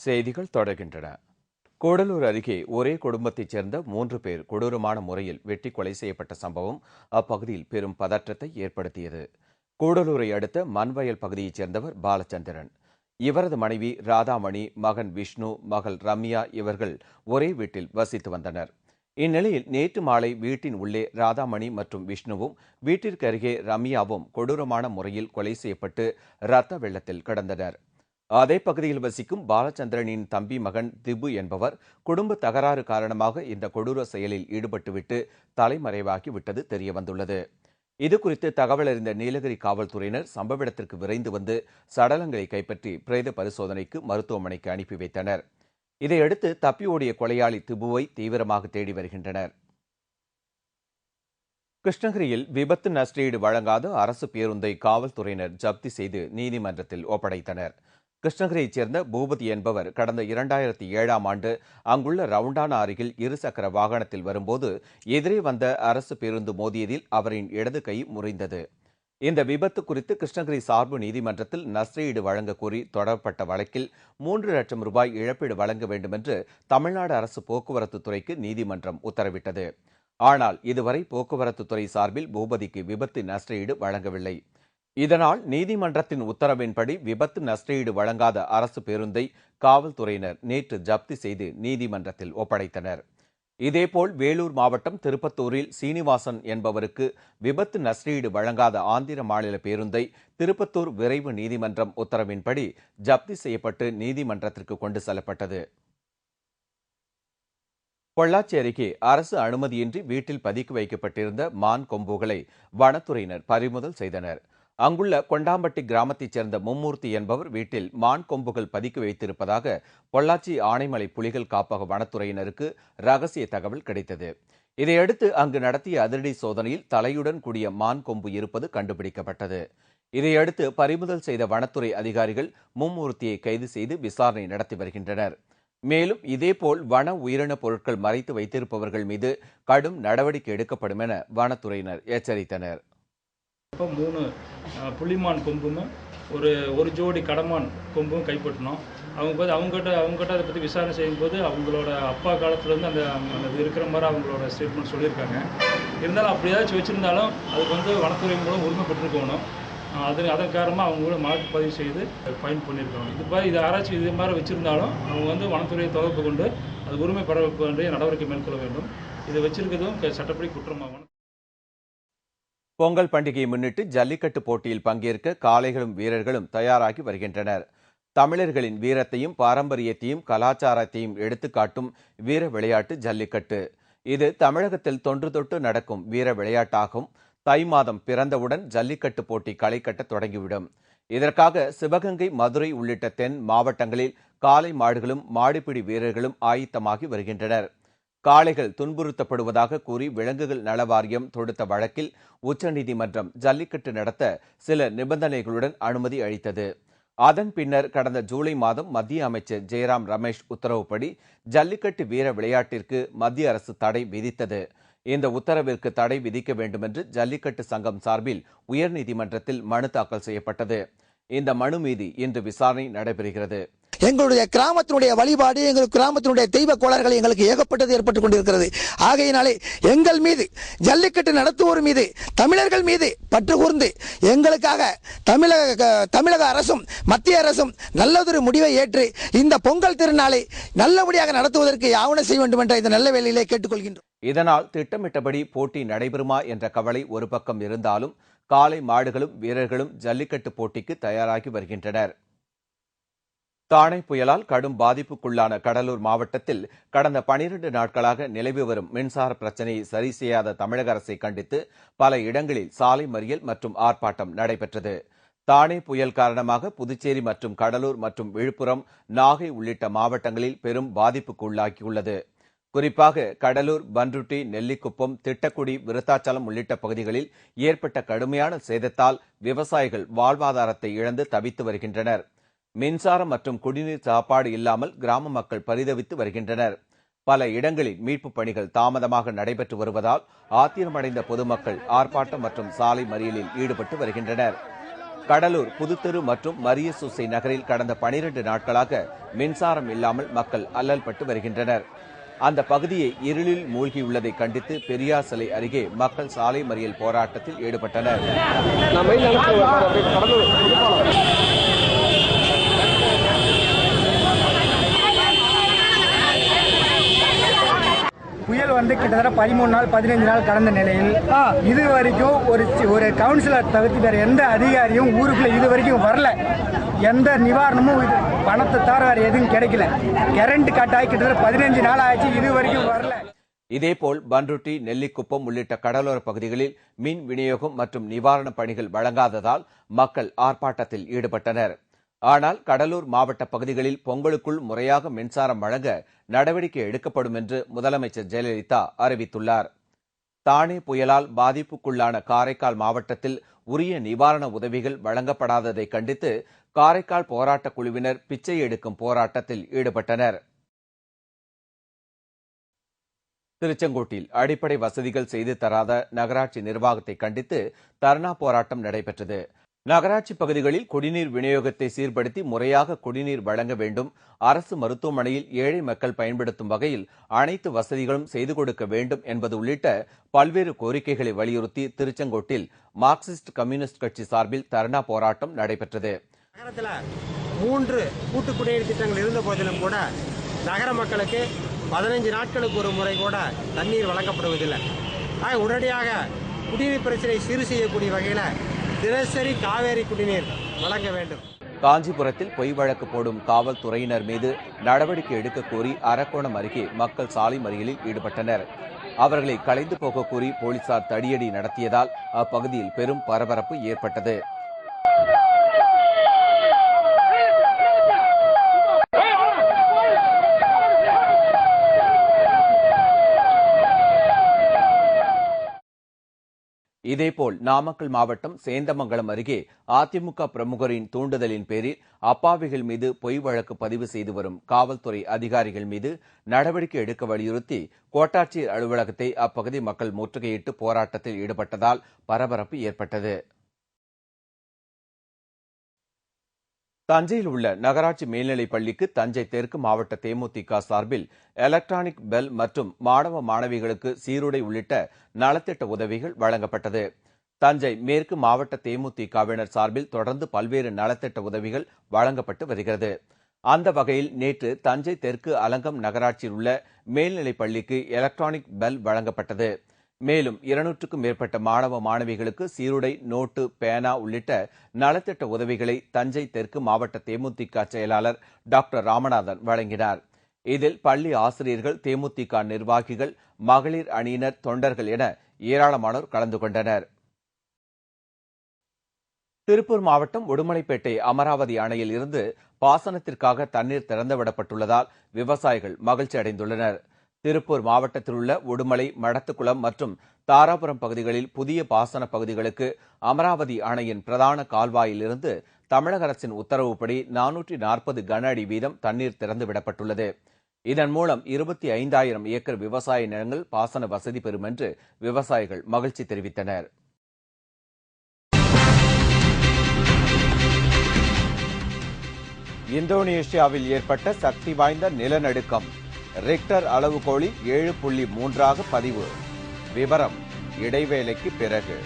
செய்திகள் தொடர்கின்றன. கூடலூர் அருகே ஒரே குடும்பத்தைச் சேர்ந்த 3 பேர் கொடூரமான முறையில் வெட்டி கொலை செய்யப்பட்ட சம்பவம் அப்பகுதியில் பெரும் பதற்றத்தை ஏற்படுத்தியது. கூடலூரை அடுத்த மண்வயல் பகுதியைச் சேர்ந்தவர் பாலச்சந்திரன். இவரது மனைவி ராதாமணி, மகன் விஷ்ணு, மகள் ரம்யா இவர்கள் ஒரே வீட்டில் வசித்து வந்தனர். இந்நிலையில் நேற்று மாலை வீட்டின் உள்ளே ராதாமணி மற்றும் விஷ்ணுவும், வீட்டிற்கு அருகே ரம்யாவும் கொடூரமான முறையில் கொலை செய்யப்பட்டு இரத்த வெள்ளத்தில் கிடந்தனர். அதே பகுதியில் வசிக்கும் பாலச்சந்திரனின் தம்பி மகன் திபு என்பவர் குடும்ப தகராறு காரணமாக இந்த கொடூர செயலில் ஈடுபட்டுவிட்டு தலைமறைவாகி விட்டது தெரியவந்துள்ளது. இதுகுறித்து தகவல் அறிந்த நீலகிரி காவல்துறையினர் சம்பவ இடத்திற்கு விரைந்து வந்து சடலங்களை கைப்பற்றி பிரேத பரிசோதனைக்கு மருத்துவமனைக்கு அனுப்பி வைத்தனர். இதையடுத்து தப்பி ஓடிய கொலையாளி திபுவை தீவிரமாக தேடி வருகின்றனர். கிருஷ்ணகிரியில் விபத்து நஷ்டஈடு வழங்காத அரசு பேருந்தை காவல்துறையினர் ஜப்தி செய்து நீதிமன்றத்தில் ஒப்படைத்தனர். கிருஷ்ணகிரியைச் சேர்ந்த பூபதி என்பவர் கடந்த 2007ஆம் ஆண்டு அங்குள்ள ரவுண்டானா அருகில் இருசக்கர வாகனத்தில் வரும்போது எதிரே வந்த அரசு பேருந்து மோதியதில் அவரின் இடது கை முறிந்தது. இந்த விபத்து குறித்து கிருஷ்ணகிரி சார்பு நீதிமன்றத்தில் நஷ்டஈடு வழங்க கோரி தொடரப்பட்ட வழக்கில் 3 லட்சம் ரூபாய் இழப்பீடு வழங்க வேண்டும் என்று தமிழ்நாடு அரசு போக்குவரத்து துறைக்கு நீதிமன்றம் உத்தரவிட்டது. ஆனால் இதுவரை போக்குவரத்து துறை சார்பில் பூபதிக்கு விபத்து நஷ்டஈடு வழங்கவில்லை. இதனால் நீதிமன்றத்தின் உத்தரவின்படி விபத்து நஷ்டஈடு வழங்காத அரசு பேருந்தை காவல்துறையினர் நேற்று ஜப்தி செய்து நீதிமன்றத்தில் ஒப்படைத்தனர். இதேபோல் வேலூர் மாவட்டம் திருப்பத்தூரில் சீனிவாசன் என்பவருக்கு விபத்து நஷ்டஈடு வழங்காத ஆந்திர மாநில பேருந்தை திருப்பத்தூர் விரைவு நீதிமன்றம் உத்தரவின்படி ஜப்தி செய்யப்பட்டு நீதிமன்றத்திற்கு கொண்டு செல்லப்பட்டது. பொள்ளாச்சி அருகே அரசு அனுமதியின்றி வீட்டில் பதுக்கி வைக்கப்பட்டிருந்த மான் கொம்புகளை வனத்துறையினர் பறிமுதல் செய்தனர். அங்குள்ள கொண்டாம்பட்டி கிராமத்தைச் சேர்ந்த மும்மூர்த்தி என்பவர் வீட்டில் மான் கொம்புகள் பதுக்கி வைத்திருப்பதாக பொள்ளாச்சி ஆனைமலை புலிகள் காப்பக வனத்துறையினருக்கு ரகசிய தகவல் கிடைத்தது. இதையடுத்து அங்கு நடத்திய அதிரடி சோதனையில் தலையுடன் கூடிய மான் கொம்பு இருப்பது கண்டுபிடிக்கப்பட்டது. இதையடுத்து பறிமுதல் செய்த வனத்துறை அதிகாரிகள் மும்மூர்த்தியை கைது செய்து விசாரணை நடத்தி வருகின்றனர். மேலும் இதேபோல் வன உயிரின பொருட்கள் மறைத்து வைத்திருப்பவர்கள் மீது கடும் நடவடிக்கை எடுக்கப்படும் என வனத்துறையினர் எச்சரித்தனர். 3 புள்ளிமான் கொம்பும் ஒரு ஜோடி கடமான் கொம்பும் கைப்பற்றினோம். அவங்ககிட்ட அதை பற்றி விசாரணை செய்யும்போது அவங்களோட அப்பா காலத்துலேருந்து அந்த இருக்கிற மாதிரி அவங்களோட ஸ்டேட்மெண்ட் சொல்லியிருக்காங்க. இருந்தாலும் அப்படி ஏதாச்சும் வச்சுருந்தாலும் அதுக்கு வனத்துறை மூலம் உரிமை பெற்றுக்கணும். அதன் காரணமாக அவங்க வழக்கு பதிவு செய்து ஃபைன் பண்ணியிருக்காங்க. இது யாராச்சும் இது மாதிரி வச்சுருந்தாலும் அவங்க வனத்துறையை தொடர்பு கொண்டு அது உரிமை பெற வேண்டிய நடவடிக்கை மேற்கொள்ள வேண்டும். இதை வச்சிருக்கிறதும் சட்டப்படி குற்றமாகும். பொங்கல் பண்டிகையை முன்னிட்டு ஜல்லிக்கட்டு போட்டியில் பங்கேற்க காளைகளும் வீரர்களும் தயாராகி வருகின்றனர். தமிழர்களின் வீரத்தையும் பாரம்பரியத்தையும் கலாச்சாரத்தையும் எடுத்துக்காட்டும் வீர விளையாட்டு ஜல்லிக்கட்டு. இது தமிழகத்தில் தொன்று தொட்டு நடக்கும் வீர விளையாட்டாகும். தை மாதம் பிறந்தவுடன் ஜல்லிக்கட்டு போட்டி களை கட்ட தொடங்கிவிடும். இதற்காக சிவகங்கை, மதுரை உள்ளிட்ட தென் மாவட்டங்களில் காளை மாடுகளும் மாடுபிடி வீரர்களும் ஆயத்தமாகி வருகின்றனர். காளைகள் துன்புறுத்தப்படுவதாக கூறி விலங்குகள் நல வாரியம் தொடுத்த வழக்கில் உச்சநீதிமன்றம் ஜல்லிக்கட்டு நடத்த சில நிபந்தனைகளுடன் அனுமதி அளித்தது. அதன் பின்னர் கடந்த ஜூலை மாதம் மத்திய அமைச்சர் ஜெயராம் ரமேஷ் உத்தரவுப்படி ஜல்லிக்கட்டு வீர விளையாட்டிற்கு மத்திய அரசு தடை விதித்தது. இந்த உத்தரவிற்கு தடை விதிக்க வேண்டும் என்று ஜல்லிக்கட்டு சங்கம் சார்பில் உயர்நீதிமன்றத்தில் மனு தாக்கல் செய்யப்பட்டது. இந்த மனு மீது இன்று விசாரணை நடைபெறுகிறது. எங்களுடைய கிராமத்தினுடைய வழிபாடு, எங்கள் கிராமத்தினுடைய தெய்வ கோளாறுகள் எங்களுக்கு ஏகப்பட்டது ஏற்பட்டுக் கொண்டிருக்கிறது. ஆகையினாலே எங்கள் மீது, ஜல்லிக்கட்டு நடத்துவோர் மீது, தமிழர்கள் மீது பற்று கூர்ந்து எங்களுக்காக தமிழக அரசும் மத்திய அரசும் நல்லதொரு முடிவை ஏற்று இந்த பொங்கல் திருநாளை நல்லபடியாக நடத்துவதற்கு ஆவணம் செய்ய வேண்டும் என்ற இந்த நல்ல வேளையிலே கேட்டுக்கொள்கின்றோம். இதனால் திட்டமிட்டபடி போட்டி நடைபெறுமா என்ற கவலை ஒரு பக்கம் இருந்தாலும் காளை மாடுகளும் வீரர்களும் ஜல்லிக்கட்டு போட்டிக்கு தயாராகி வருகின்றனர். தானே புயலால் கடும் பாதிப்புக்குள்ளான கடலூர் மாவட்டத்தில் கடந்த 12 நாட்களாக நிலவி வரும் மின்சார பிரச்சினையை சரி செய்யாத தமிழக அரசை கண்டித்து பல இடங்களில் சாலை மறியல் மற்றும் ஆர்ப்பாட்டம் நடைபெற்றது. தானே புயல் காரணமாக புதுச்சேரி மற்றும் கடலூர் மற்றும் விழுப்புரம், நாகை உள்ளிட்ட மாவட்டங்களில் பெரும் பாதிப்புக்குள்ளாகியுள்ளது. குறிப்பாக கடலூர், பன்ருட்டி, நெல்லிக்குப்பம், திட்டக்குடி, விருத்தாச்சலம் உள்ளிட்ட பகுதிகளில் ஏற்பட்ட கடுமையான சேதத்தால் விவசாயிகள் வாழ்வாதாரத்தை இழந்து தவித்து வருகின்றனர். மின்சாரம் மற்றும் குடிநீர் சாப்பாடு இல்லாமல் கிராம மக்கள் பரிதவித்து வருகின்றனர். பல இடங்களில் மீட்புப் பணிகள் தாமதமாக நடைபெற்று வருவதால் ஆத்திரமடைந்த பொதுமக்கள் ஆர்ப்பாட்டம் மற்றும் சாலை மறியலில் ஈடுபட்டு வருகின்றனர். கடலூர் புதுத்தெரு மற்றும் மரிய சூசை நகரில் கடந்த 12 நாட்களாக மின்சாரம் இல்லாமல் மக்கள் அல்லல்பட்டு வருகின்றனர். அந்த பகுதியை இருளில் மூழ்கியுள்ளதை கண்டித்து பெரியார் சிலை அருகே மக்கள் சாலை மறியல் போராட்டத்தில் ஈடுபட்டனர். புயல் வந்து கிட்டத்தட்ட 13 நாள் 15 நாள் கடந்த நிலையில் இது வரைக்கும் ஒரு கவுன்சிலர் தவிர்த்து வேற எந்த அதிகாரியும் ஊருக்குள்ள இது வரைக்கும் வரல. எந்த நிவாரணமும் பணத்தை தவிர வேற எதுவும் கிடைக்கல. கரண்ட் கட் ஆகி கிட்டத்தட்ட 15 நாள் ஆயிடுச்சு, இது வரைக்கும் வரல. இதேபோல் பன்ருட்டி, நெல்லிக்குப்பம் உள்ளிட்ட கடலோர பகுதிகளில் மின் விநியோகம் மற்றும் நிவாரணப் பணிகள் வழங்காததால் மக்கள் ஆர்ப்பாட்டத்தில் ஈடுபட்டனர். ஆனால் கடலூர் மாவட்ட பகுதிகளில் பொங்கலுக்குள் முறையாக மின்சாரம் வழங்க நடவடிக்கை எடுக்கப்படும் என்று முதலமைச்சர் ஜெயலலிதா அறிவித்துள்ளார். தானே புயலால் பாதிப்புக்குள்ளான காரைக்கால் மாவட்டத்தில் உரிய நிவாரண உதவிகள் வழங்கப்படாததை கண்டித்து காரைக்கால் போராட்டக் குழுவினர் பிச்சை எடுக்கும் போராட்டத்தில் ஈடுபட்டனர். திருச்செங்கோட்டில் அடிப்படை வசதிகள் செய்து தராத நகராட்சி நிர்வாகத்தை கண்டித்து தர்ணா போராட்டம் நடைபெற்றது. நகராட்சி பகுதிகளில் குடிநீர் விநியோகத்தை சீர்படுத்தி முறையாக குடிநீர் வழங்க வேண்டும், அரசு மருத்துவமனையில் ஏழை மக்கள் பயன்படுத்தும் வகையில் அனைத்து வசதிகளும் செய்து கொடுக்க வேண்டும் என்பது உள்ளிட்ட பல்வேறு கோரிக்கைகளை வலியுறுத்தி திருச்செங்கோட்டில் மார்க்சிஸ்ட் கம்யூனிஸ்ட் கட்சி சார்பில் தர்ணா போராட்டம் நடைபெற்றது. நகரத்தில் 3 கூட்டு குடிநீர் திட்டங்கள் இருந்த போதிலும் கூட நகர மக்களுக்கு 15 நாட்களுக்கு ஒரு முறை கூட தண்ணீர் வழங்கப்படுவதில்லை. உடனடியாக குடிநீர் பிரச்சனை சீர் செய்யக்கூடிய வகையில் தினசரி காவேரி குடிநீர் வழங்க வேண்டும். காஞ்சிபுரத்தில் பொய் வழக்கு போடும் காவல்துறையினர் மீது நடவடிக்கை எடுக்க கோரி அரக்கோணம் அருகே மக்கள் சாலை மறியலில் ஈடுபட்டனர். அவர்களை கலைந்து போக கோரி போலீசார் தடியடி நடத்தியதால் அப்பகுதியில் பெரும் பரபரப்பு ஏற்பட்டது. இதேபோல் நாமக்கல் மாவட்டம் சேந்தமங்கலம் அருகே அதிமுக பிரமுகரின் தூண்டுதலின் பேரில் அப்பாவிகள் மீது பொய் வழக்கு பதிவு செய்து வரும் காவல்துறை அதிகாரிகள் மீது நடவடிக்கை எடுக்க வலியுறுத்தி கோட்டாட்சியர் அலுவலகத்தை அப்பகுதி மக்கள் முற்றுகையிட்டு போராட்டத்தில் ஈடுபட்டதால் பரபரப்பு ஏற்பட்டது. தஞ்சையில் உள்ள நகராட்சி மேல்நிலைப் பள்ளிக்கு தஞ்சை தெற்கு மாவட்ட தேமுதிக சார்பில் எலக்ட்ரானிக் பெல் மற்றும் மாணவ மாணவிகளுக்கு சீருடை உள்ளிட்ட நலத்திட்ட உதவிகள் வழங்கப்பட்டது. தஞ்சை மேற்கு மாவட்ட தேமுதிகவினர் சார்பில் தொடர்ந்து பல்வேறு நலத்திட்ட உதவிகள் வழங்கப்பட்டு வருகிறது. அந்த வகையில் நேற்று தஞ்சை தெற்கு அலங்கம் நகராட்சியில் உள்ள மேல்நிலைப் பள்ளிக்கு எலக்ட்ரானிக் பெல் வழங்கப்பட்டது. மேலும் 200க்கும் மேற்பட்ட மாணவ மாணவிகளுக்கு சீருடை, நோட்டு, பேனா உள்ளிட்ட நலத்திட்ட உதவிகளை தஞ்சை தெற்கு மாவட்ட தேமுதிக செயலாளர் டாக்டர் ராமநாதன் வழங்கினார். இதில் பள்ளி ஆசிரியர்கள், தேமுதிக நிர்வாகிகள், மகளிர் அணியினர், தொண்டர்கள் என ஏராளமானோர் கலந்து கொண்டனர். திருப்பூர் மாவட்டம் உடுமலைப்பேட்டை அமராவதி அணையில் இருந்து பாசனத்திற்காக தண்ணீர் திறந்துவிடப்பட்டுள்ளதால் விவசாயிகள் மகிழ்ச்சி அடைந்துள்ளனர். திருப்பூர் மாவட்டத்தில் உள்ள உடுமலை, மடத்துக்குளம் மற்றும் தாராபுரம் பகுதிகளில் புதிய பாசன பகுதிகளுக்கு அமராவதி அணையின் பிரதான கால்வாயிலிருந்து தமிழக அரசின் உத்தரவுப்படி 440 கன அடி வீதம் தண்ணீர் திறந்துவிடப்பட்டுள்ளது. இதன் மூலம் 25,000 ஏக்கர் விவசாய நிலங்கள் பாசன வசதி பெறும் என்று விவசாயிகள் மகிழ்ச்சி தெரிவித்தனர். இந்தோனேஷியாவில் ஏற்பட்ட சக்தி வாய்ந்த நிலநடுக்கம் ரிக்டர் அளவுகோலில் 7.3 பதிவு. விவரம் இடைவேளைக்கு பிறகு.